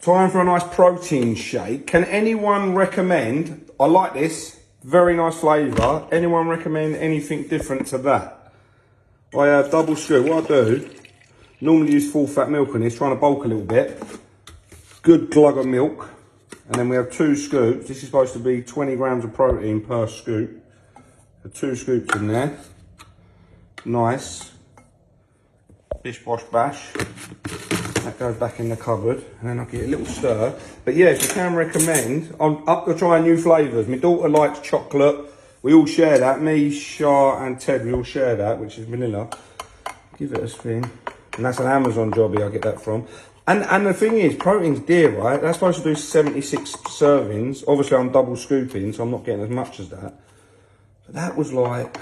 Time for a nice protein shake. Can anyone recommend, I like this, very nice flavour. Anyone recommend anything different to that? I have double scoop. What I do, normally use full fat milk on this, trying to bulk a little bit. Good glug of milk. And then we have 2 scoops. This is supposed to be 20 grams of protein per scoop. So 2 scoops in there. Nice. Bish bosh bash. That goes back in the cupboard. And then I'll get a little stir. But yeah, if you can recommend, I'm up to trying new flavours. My daughter likes chocolate. We all share that. Me, Shah and Ted, we all share that, which is vanilla. Give it a spin. And that's an Amazon jobby I get that from. And the thing is, protein's dear, right? That's supposed to do 76 servings. Obviously, I'm double scooping, so I'm not getting as much as that. But that was like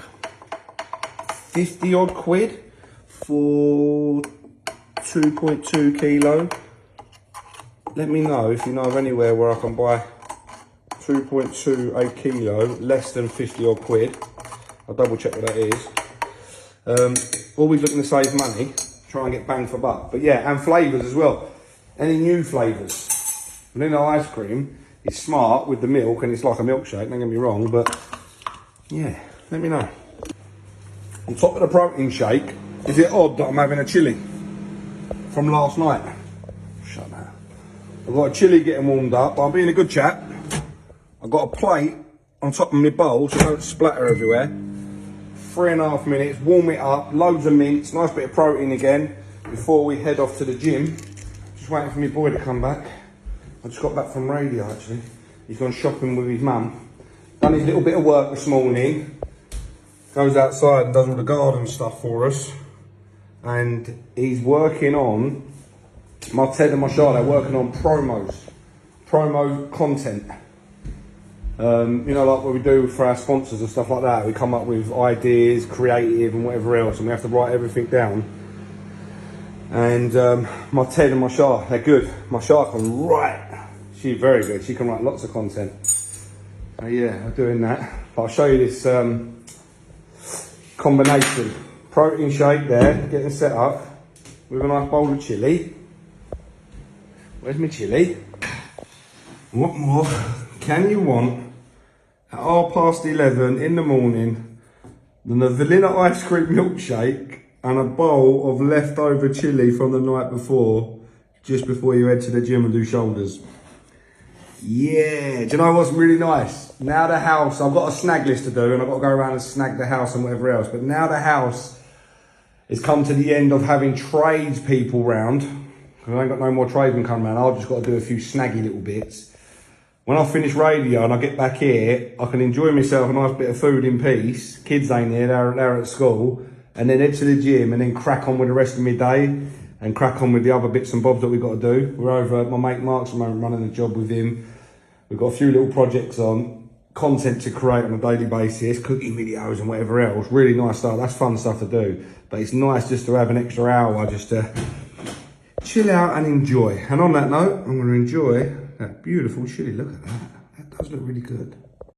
50 odd quid for 2.2 kilo. Let me know if you know of anywhere where I can buy 2.2 a kilo, less than 50 odd quid. I'll double check what that is. Always looking to save money. Try and get bang for buck. But yeah, and flavours as well. Any new flavours? Vanilla ice cream is smart with the milk and it's like a milkshake, don't get me wrong, but yeah, let me know. On top of the protein shake, is it odd that I'm having a chilli from last night? Shut up. I've got a chilli getting warmed up, but I'm being a good chap. I've got a plate on top of my bowl so it don't splatter everywhere. 3.5 minutes, warm it up, loads of mince, nice bit of protein again before we head off to the gym. Just waiting for my boy to come back. I just got back from radio actually. He's gone shopping with his mum. Done his little bit of work this morning. Goes outside and does all the garden stuff for us. And he's working on, my Ted and my Charlotte, they're working on promo content. You know, like what we do for our sponsors and stuff like that. We come up with ideas, creative and whatever else, and we have to write everything down. And my Ted and my Shah, they're good. My Shah can write. She's very good. She can write lots of content. So yeah, I'm doing that. But I'll show you this combination. Protein shake there, getting set up with a nice bowl of chilli. Where's my chilli? What more can you want at 11:30 in the morning than a vanilla ice cream milkshake and a bowl of leftover chilli from the night before, just before you head to the gym and do shoulders? Yeah, do you know what's really nice? Now the house, I've got a snag list to do and I've got to go around and snag the house and whatever else, but now the house has come to the end of having tradespeople round, because I ain't got no more tradesmen coming around, I've just got to do a few snaggy little bits. When I finish radio and I get back here, I can enjoy myself a nice bit of food in peace. Kids ain't here, they're at school. And then head to the gym and then crack on with the rest of my day and crack on with the other bits and bobs that we've got to do. We're over at my mate Mark's at the moment running a job with him. We've got a few little projects on, content to create on a daily basis, cooking videos and whatever else. Really nice stuff, that's fun stuff to do. But it's nice just to have an extra hour just to chill out and enjoy. And on that note, I'm going to enjoy that beautiful chilli. Look at that. That does look really good.